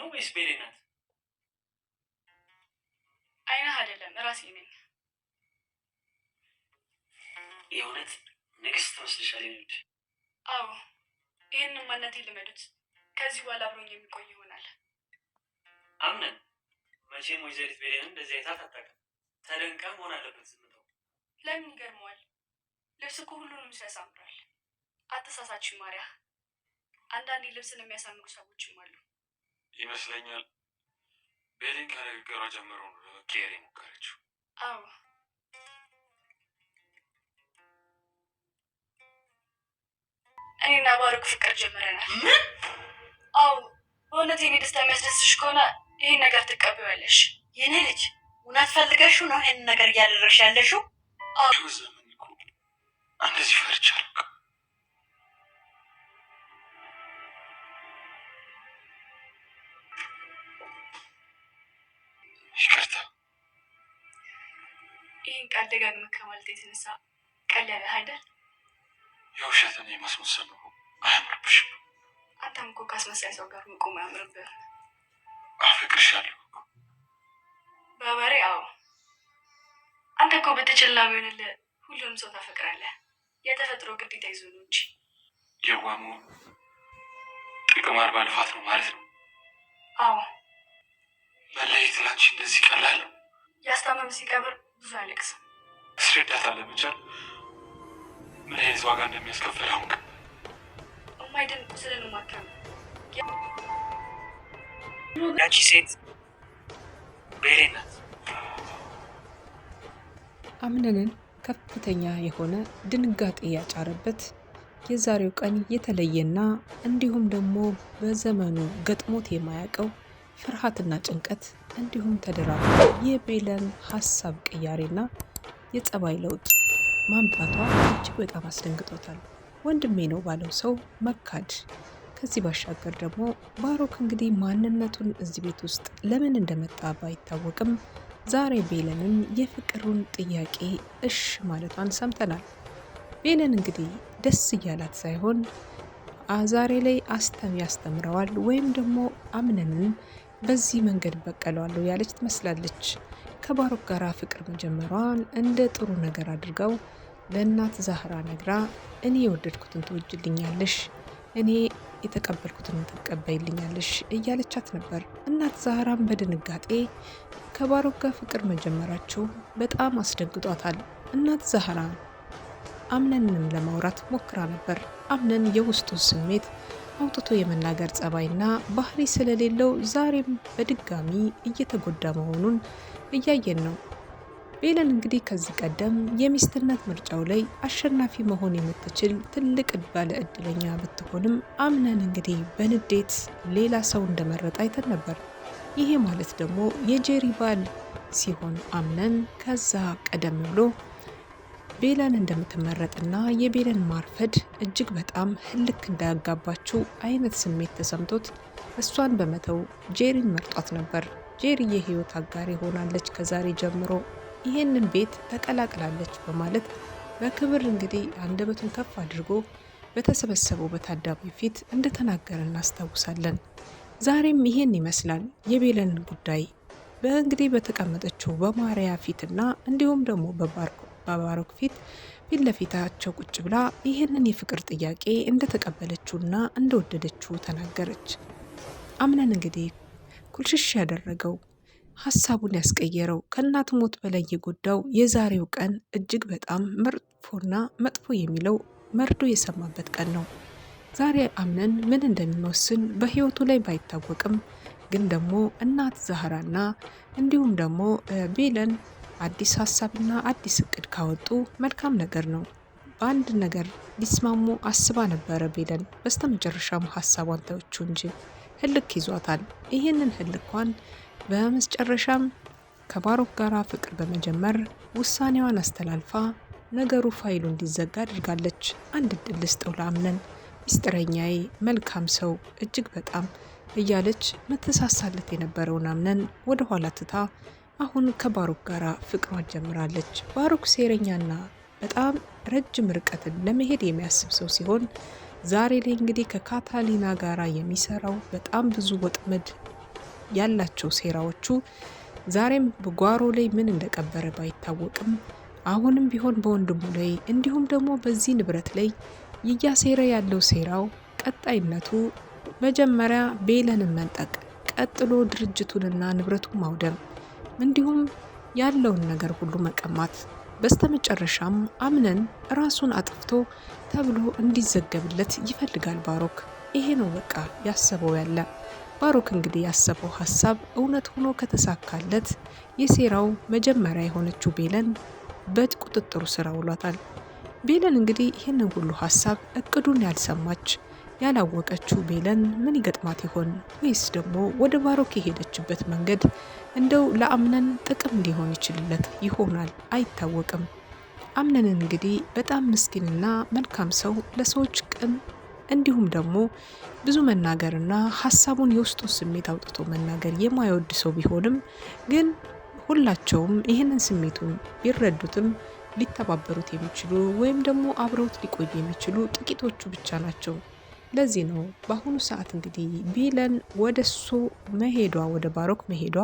ነው ወይስ ቤሌ ናት? አይነህ አይደለም ራሴ ነኝ። የእውነት ንግስት ትመስልሻል ልጅ። አዎ ይህንን ማንነቴን ልመዱት። ከዚህ በኋላ አብሮኝ የሚቆይ ይሆናል። አምነን መቼም ወይዘሪት ቤሌን እንደዚህ አይታት አታውቅም። ተደንቃ መሆን አለበት ዝምታው። ለምን ይገርመዋል? ልብስ እኮ ሁሉንም ያሳምራል። አተሳሳች ማርያ። አንዳንዴ ልብስን የሚያሳምሩ ሰዎችም አሉ ይመስለኛል። ቤሌን ከንግግሯ ጀምሮ ነው ለመቀየር የሞከረችው። አዎ እኔና ባሩክ ፍቅር ጀመረናል። አዎ በእውነት የኔ ደስታ የሚያስደስሽ ከሆነ ይህን ነገር ትቀበያለሽ። የኔ ልጅ እውነት ፈልገሽው ነው ይህን ነገር እያደረግሽ ያለሽው? ዘመን እኮ እንደዚህ ፈርቻለሁ። ይቅርታ። ይህን ቃል ደጋግመህ ከማለት የተነሳ ቀለለህ አይደል? የውሸትን የማስመሰል ነው አያምርብሽም። አንተም እኮ ካስመሳይ ሰው ጋር መቆም አያምርብህም። አፈቅርሻለሁ በባሪ። አዎ አንተ እኮ በተችላ ቢሆንልህ ሁሉንም ሰው ታፈቅራለህ። የተፈጥሮ ግዴታ ይዞ ነው እንጂ። የዋሙ ጥቅም አልባ ልፋት ነው ማለት ነው። አዎ መለየት ላንቺ እንደዚህ ቀላል ነው? ያስታመም ሲቀብር ብዙ አያለቅስም። ስረዳት አለመቻል ምን አይነት ዋጋ እንደሚያስከፍል አሁን እማይድን ቁስልን ማከም። ያቺ ሴት ቤሌ ናት። አምነንን ከፍተኛ የሆነ ድንጋጤ ያጫረበት የዛሬው ቀን የተለየና እንዲሁም ደግሞ በዘመኑ ገጥሞት የማያውቀው ፍርሃትና ጭንቀት እንዲሁም ተደራርቦ የቤለን ሀሳብ ቅያሬና የጸባይ ለውጥ ማምጣቷ እጅግ በጣም አስደንግጦታል። ወንድሜ ነው ባለው ሰው መካድ። ከዚህ ባሻገር ደግሞ ባሮክ እንግዲህ ማንነቱን እዚህ ቤት ውስጥ ለምን እንደመጣ ባይታወቅም ዛሬ ቤለንን የፍቅሩን ጥያቄ እሽ ማለቷን ሰምተናል። ቤለን እንግዲህ ደስ እያላት ሳይሆን ዛሬ ላይ ያስተምረዋል ወይም ደግሞ አምነንን በዚህ መንገድ በቀለዋለሁ ያለች ትመስላለች። ከባሮክ ጋር ፍቅር መጀመሯን እንደ ጥሩ ነገር አድርገው ለእናት ዛህራ ነግራ እኔ የወደድኩትን ትወጅልኛለሽ፣ እኔ የተቀበልኩትን ትቀበይልኛለሽ እያለቻት ነበር። እናት ዛህራን በድንጋጤ ከባሮክ ጋር ፍቅር መጀመራቸው በጣም አስደንግጧታል። እናት ዛህራ አምነንንም ለማውራት ሞክራ ነበር። አምነን የውስጡን ስሜት አውጥቶ የመናገር ጸባይና ባህሪ ስለሌለው ዛሬም በድጋሚ እየተጎዳ መሆኑን እያየን ነው። ቤለን እንግዲህ ከዚህ ቀደም የሚስትነት ምርጫው ላይ አሸናፊ መሆን የምትችል ትልቅ ባለ እድለኛ ብትሆንም አምነን እንግዲህ በንዴት ሌላ ሰው እንደመረጠ አይተን ነበር። ይሄ ማለት ደግሞ የጄሪ ባል ሲሆን አምነን ከዛ ቀደም ብሎ ቤለን እንደምትመረጥና የቤለን ማርፈድ እጅግ በጣም ህልክ እንዳያጋባችው አይነት ስሜት ተሰምቶት እሷን በመተው ጄሪን መርጧት ነበር። ጄሪ የህይወት አጋሪ ሆናለች፣ ከዛሬ ጀምሮ ይሄንን ቤት ተቀላቅላለች በማለት በክብር እንግዲህ አንደበቱን ከፍ አድርጎ በተሰበሰበው በታዳሚ ፊት እንደተናገረ እናስታውሳለን። ዛሬም ይሄን ይመስላል የቤለን ጉዳይ በእንግዲህ በተቀመጠችው በማርያ ፊትና እንዲሁም ደግሞ በባሮክ ፊት ለፊታቸው ቁጭ ብላ ይህንን የፍቅር ጥያቄ እንደተቀበለችውና እንደወደደችው ተናገረች። አምነን እንግዲህ ኩልሽሽ ያደረገው ሀሳቡን ያስቀየረው ከእናቱ ሞት በላይ የጎዳው የዛሬው ቀን እጅግ በጣም መጥፎና መጥፎ የሚለው መርዶ የሰማበት ቀን ነው። ዛሬ አምነን ምን እንደሚወስን በህይወቱ ላይ ባይታወቅም ግን ደግሞ እናት ዛህራና እንዲሁም ደግሞ ቤለን አዲስ ሀሳብና አዲስ እቅድ ካወጡ መልካም ነገር ነው። በአንድ ነገር ሊስማሙ አስባ ነበረ ቤለን። በስተመጨረሻም ሀሳቧን ተወቹ እንጂ ህልክ ይዟታል። ይህንን ህልኳን በመጨረሻም ከባሮክ ጋር ፍቅር በመጀመር ውሳኔዋን አስተላልፋ ነገሩ ፋይሉ እንዲዘጋ አድርጋለች። አንድ እድል ልስጠው ለአምነን ሚስጥረኛዬ፣ መልካም ሰው፣ እጅግ በጣም እያለች ምትሳሳለት የነበረውን አምነን ወደ ኋላ ትታ አሁን ከባሮክ ጋር ፍቅሯን ጀምራለች። ባሮክ ሴረኛና በጣም ረጅም ርቀትን ለመሄድ የሚያስብ ሰው ሲሆን ዛሬ ላይ እንግዲህ ከካታሊና ጋራ የሚሰራው በጣም ብዙ ወጥመድ ያላቸው ሴራዎቹ ዛሬም በጓሮ ላይ ምን እንደቀበረ ባይታወቅም አሁንም ቢሆን በወንድሙ ላይ እንዲሁም ደግሞ በዚህ ንብረት ላይ እያሴረ ያለው ሴራው ቀጣይነቱ መጀመሪያ ቤለንን መንጠቅ፣ ቀጥሎ ድርጅቱንና ንብረቱን ማውደም እንዲሁም ያለውን ነገር ሁሉ መቀማት፣ በስተመጨረሻም አምነን ራሱን አጥፍቶ ተብሎ እንዲዘገብለት ይፈልጋል ባሮክ። ይሄ ነው በቃ ያሰበው ያለ። ባሮክ እንግዲህ ያሰበው ሀሳብ እውነት ሆኖ ከተሳካለት የሴራው መጀመሪያ የሆነችው ቤለን በቁጥጥሩ ስር ውሏታል። ቤለን እንግዲህ ይህንን ሁሉ ሀሳብ እቅዱን ያልሰማች ያላወቀችው ቤለን ምን ይገጥማት ይሆን? ወይስ ደግሞ ወደ ባሮክ የሄደችበት መንገድ እንደው ለአምነን ጥቅም ሊሆን ይችልለት ይሆናል? አይታወቅም። አምነን እንግዲህ በጣም ምስኪንና መልካም ሰው፣ ለሰዎች ቅን እንዲሁም ደግሞ ብዙ መናገርና ሀሳቡን የውስጡን ስሜት አውጥቶ መናገር የማይወድ ሰው ቢሆንም ግን ሁላቸውም ይህንን ስሜቱን ቢረዱትም ሊተባበሩት የሚችሉ ወይም ደግሞ አብረውት ሊቆዩ የሚችሉ ጥቂቶቹ ብቻ ናቸው። ለዚህ ነው በአሁኑ ሰዓት እንግዲህ ቤለን ወደ እሱ መሄዷ፣ ወደ ባሮክ መሄዷ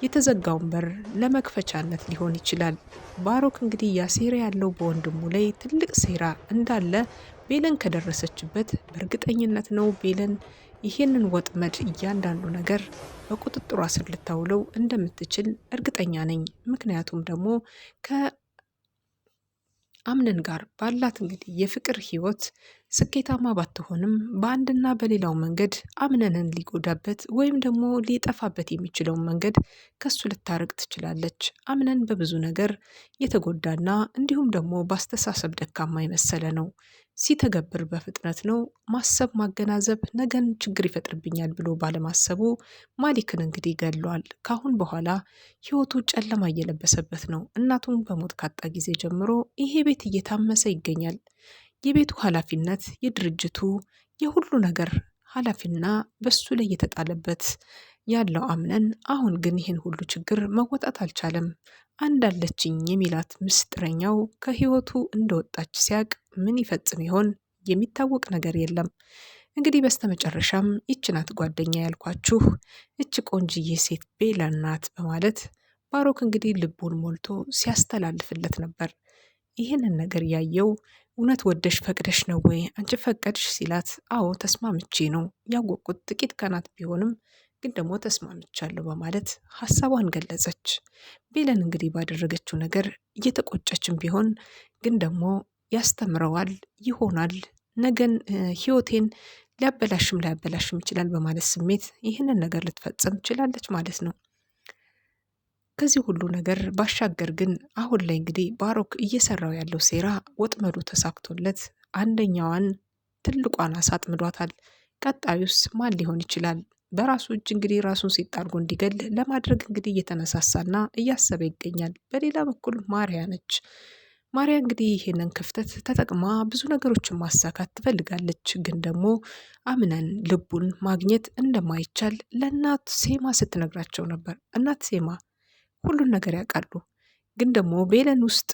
የተዘጋውን በር ለመክፈቻነት ሊሆን ይችላል። ባሮክ እንግዲህ ያሴራ ያለው በወንድሙ ላይ ትልቅ ሴራ እንዳለ ቤለን ከደረሰችበት በእርግጠኝነት ነው ቤለን ይህንን ወጥመድ እያንዳንዱ ነገር በቁጥጥሯ ስር ልታውለው እንደምትችል እርግጠኛ ነኝ። ምክንያቱም ደግሞ ከአምነን ጋር ባላት እንግዲህ የፍቅር ህይወት ስኬታማ ባትሆንም በአንድና በሌላው መንገድ አምነንን ሊጎዳበት ወይም ደግሞ ሊጠፋበት የሚችለውን መንገድ ከሱ ልታርቅ ትችላለች። አምነን በብዙ ነገር የተጎዳና እንዲሁም ደግሞ በአስተሳሰብ ደካማ የመሰለ ነው። ሲተገብር በፍጥነት ነው። ማሰብ ማገናዘብ ነገን ችግር ይፈጥርብኛል ብሎ ባለማሰቡ ማሊክን እንግዲህ ገድሏል። ካሁን በኋላ ህይወቱ ጨለማ እየለበሰበት ነው። እናቱን በሞት ካጣ ጊዜ ጀምሮ ይሄ ቤት እየታመሰ ይገኛል። የቤቱ ኃላፊነት የድርጅቱ የሁሉ ነገር ኃላፊና በሱ ላይ የተጣለበት ያለው አምነን አሁን ግን ይህን ሁሉ ችግር መወጣት አልቻለም። አንዳለችኝ የሚላት ምስጥረኛው ከህይወቱ እንደወጣች ሲያቅ ምን ይፈጽም ይሆን? የሚታወቅ ነገር የለም። እንግዲህ በስተመጨረሻም ይች ናት ጓደኛ ያልኳችሁ፣ እች ቆንጅዬ ሴት ቤለን ናት በማለት ባሮክ እንግዲህ ልቡን ሞልቶ ሲያስተላልፍለት ነበር። ይህንን ነገር ያየው እውነት ወደሽ ፈቅደሽ ነው ወይ? አንቺ ፈቀድሽ ሲላት፣ አዎ ተስማምቼ ነው ያወቅኩት፣ ጥቂት ቀናት ቢሆንም ግን ደግሞ ተስማምቻለሁ በማለት ሀሳቧን ገለጸች። ቤለን እንግዲህ ባደረገችው ነገር እየተቆጨችም ቢሆን ግን ደግሞ ያስተምረዋል ይሆናል ነገን ህይወቴን ሊያበላሽም ላያበላሽም ይችላል በማለት ስሜት ይህንን ነገር ልትፈጽም ችላለች ማለት ነው። ከዚህ ሁሉ ነገር ባሻገር ግን አሁን ላይ እንግዲህ ባሮክ እየሰራው ያለው ሴራ ወጥመዱ ተሳክቶለት አንደኛዋን ትልቋን አሳ አጥምዷታል። ቀጣዩስ ማን ሊሆን ይችላል? በራሱ እጅ እንግዲህ ራሱን ሲጣርጎ እንዲገል ለማድረግ እንግዲህ እየተነሳሳና እያሰበ ይገኛል። በሌላ በኩል ማሪያ ነች። ማሪያ እንግዲህ ይሄንን ክፍተት ተጠቅማ ብዙ ነገሮችን ማሳካት ትፈልጋለች። ግን ደግሞ አምነን ልቡን ማግኘት እንደማይቻል ለእናት ሴማ ስትነግራቸው ነበር። እናት ሴማ ሁሉን ነገር ያውቃሉ፣ ግን ደግሞ ቤለን ውስጥ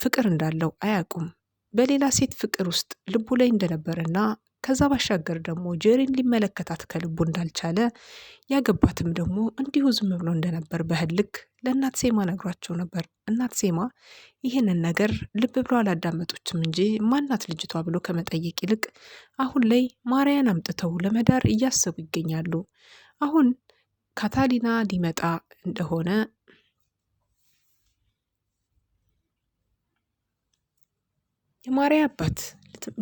ፍቅር እንዳለው አያውቁም። በሌላ ሴት ፍቅር ውስጥ ልቡ ላይ እንደነበረና ከዛ ባሻገር ደግሞ ጄሪን ሊመለከታት ከልቡ እንዳልቻለ ያገባትም ደግሞ እንዲሁ ዝም ብሎ እንደነበር በህልክ ለእናት ሴማ ነግሯቸው ነበር። እናት ሴማ ይህንን ነገር ልብ ብሎ አላዳመጦችም እንጂ ማናት ልጅቷ ብሎ ከመጠየቅ ይልቅ አሁን ላይ ማርያን አምጥተው ለመዳር እያሰቡ ይገኛሉ። አሁን ካታሊና ሊመጣ እንደሆነ የማሪያ አባት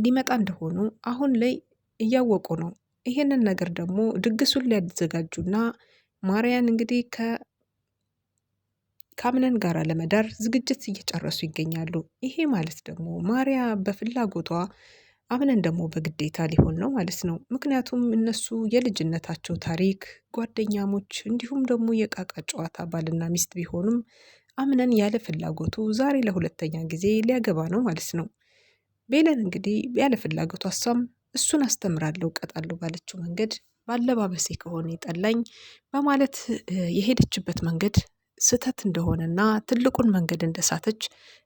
ሊመጣ እንደሆኑ አሁን ላይ እያወቁ ነው። ይሄንን ነገር ደግሞ ድግሱን ሊያዘጋጁና ማርያን እንግዲህ ከአምነን ጋር ለመዳር ዝግጅት እየጨረሱ ይገኛሉ። ይሄ ማለት ደግሞ ማሪያ በፍላጎቷ አምነን ደግሞ በግዴታ ሊሆን ነው ማለት ነው። ምክንያቱም እነሱ የልጅነታቸው ታሪክ ጓደኛሞች እንዲሁም ደግሞ የቃቃ ጨዋታ ባልና ሚስት ቢሆኑም አምነን ያለ ፍላጎቱ ዛሬ ለሁለተኛ ጊዜ ሊያገባ ነው ማለት ነው። ቤለን እንግዲህ ያለ ፍላጎቱ እሱን አስተምራለሁ ቀጣለሁ ባለችው መንገድ ባለባበሴ ከሆነ የጠላኝ በማለት የሄደችበት መንገድ ስህተት እንደሆነና ትልቁን መንገድ እንደሳተች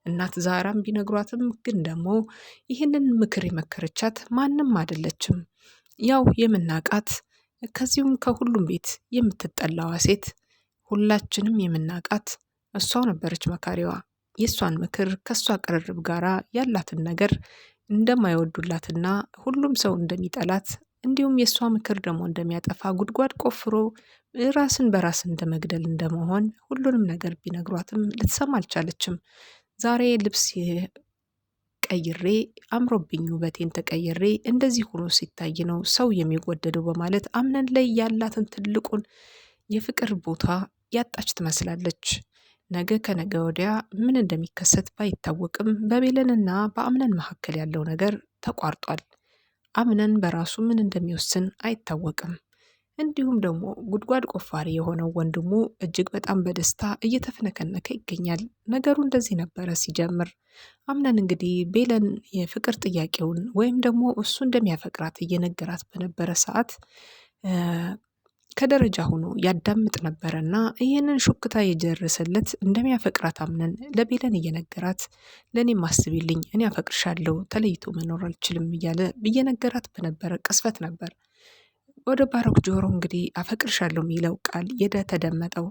እናት ዛራም ቢነግሯትም ግን ደግሞ ይህንን ምክር የመከረቻት ማንም አይደለችም። ያው የምናቃት ከዚሁም ከሁሉም ቤት የምትጠላዋ ሴት ሁላችንም የምናቃት እሷው ነበረች መካሪዋ። የእሷን ምክር ከእሷ ቅርርብ ጋር ያላትን ነገር እንደማይወዱላትና ሁሉም ሰው እንደሚጠላት እንዲሁም የእሷ ምክር ደግሞ እንደሚያጠፋ ጉድጓድ ቆፍሮ ራስን በራስ እንደመግደል እንደመሆን ሁሉንም ነገር ቢነግሯትም ልትሰማ አልቻለችም። ዛሬ ልብስ ቀይሬ አምሮብኝ ውበቴን ተቀይሬ እንደዚህ ሆኖ ሲታይ ነው ሰው የሚወደደው በማለት አምነን ላይ ያላትን ትልቁን የፍቅር ቦታ ያጣች ትመስላለች። ነገ ከነገ ወዲያ ምን እንደሚከሰት ባይታወቅም በቤለንና በአምነን መካከል ያለው ነገር ተቋርጧል። አምነን በራሱ ምን እንደሚወስን አይታወቅም። እንዲሁም ደግሞ ጉድጓድ ቆፋሪ የሆነው ወንድሙ እጅግ በጣም በደስታ እየተፍነከነከ ይገኛል። ነገሩ እንደዚህ ነበረ ሲጀምር። አምነን እንግዲህ ቤለን የፍቅር ጥያቄውን ወይም ደግሞ እሱ እንደሚያፈቅራት እየነገራት በነበረ ሰዓት ከደረጃ ሆኖ ያዳምጥ ነበረና ይህንን ሹክታ የደረሰለት እንደሚያፈቅራት አምነን ለቤለን እየነገራት ለእኔም አስቢልኝ እኔ አፈቅርሻለሁ ተለይቶ መኖር አልችልም እያለ እየነገራት በነበረ ቅስፈት ነበር ወደ ባሮክ ጆሮ እንግዲህ አፈቅርሻለሁ የሚለው ቃል ተደመጠው።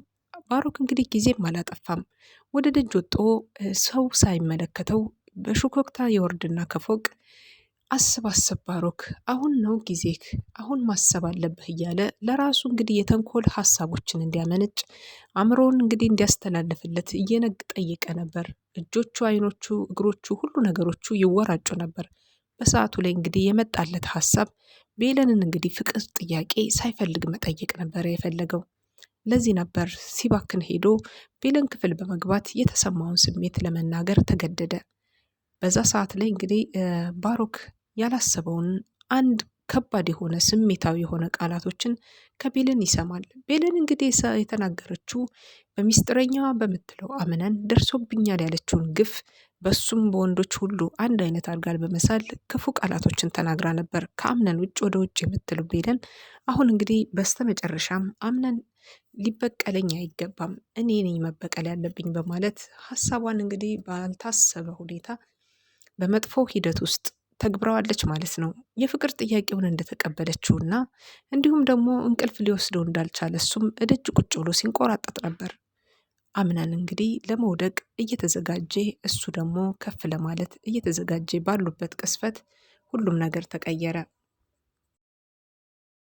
ባሮክ እንግዲህ ጊዜም አላጠፋም። ወደ ደጅ ወጥቶ ሰው ሳይመለከተው በሹክታ የወርድና ከፎቅ አስብ ባሮክ አሁን ነው ጊዜክ፣ አሁን ማሰብ አለብህ እያለ ለራሱ እንግዲህ የተንኮል ሀሳቦችን እንዲያመነጭ አእምሮውን እንግዲህ እንዲያስተላልፍለት ጠየቀ ነበር። እጆቹ፣ አይኖቹ፣ እግሮቹ፣ ሁሉ ነገሮቹ ይወራጩ ነበር። በሰዓቱ ላይ እንግዲህ የመጣለት ሀሳብ ቤለንን እንግዲህ ፍቅር ጥያቄ ሳይፈልግ መጠየቅ ነበር የፈለገው። ለዚህ ነበር ሲባክን ሄዶ ቤለን ክፍል በመግባት የተሰማውን ስሜት ለመናገር ተገደደ። በዛ ሰዓት ላይ እንግዲህ ባሮክ ያላሰበውን አንድ ከባድ የሆነ ስሜታዊ የሆነ ቃላቶችን ከቤለን ይሰማል። ቤለን እንግዲህ የተናገረችው በሚስጥረኛዋ በምትለው አምነን ደርሶብኛል ያለችውን ግፍ በሱም በወንዶች ሁሉ አንድ አይነት አድርጋል በመሳል ክፉ ቃላቶችን ተናግራ ነበር ከአምነን ውጭ ወደ ውጭ የምትለው ቤለን። አሁን እንግዲህ በስተመጨረሻም አምነን ሊበቀለኝ አይገባም እኔ ነኝ መበቀል ያለብኝ በማለት ሀሳቧን እንግዲህ ባልታሰበ ሁኔታ በመጥፎ ሂደት ውስጥ ተግብረዋለች ማለት ነው። የፍቅር ጥያቄውን እንደተቀበለችውና እንዲሁም ደግሞ እንቅልፍ ሊወስደው እንዳልቻለ እሱም እደጅ ቁጭ ብሎ ሲንቆራጠጥ ነበር። አምነን እንግዲህ ለመውደቅ እየተዘጋጀ እሱ ደግሞ ከፍ ለማለት እየተዘጋጀ ባሉበት ቅስፈት ሁሉም ነገር ተቀየረ።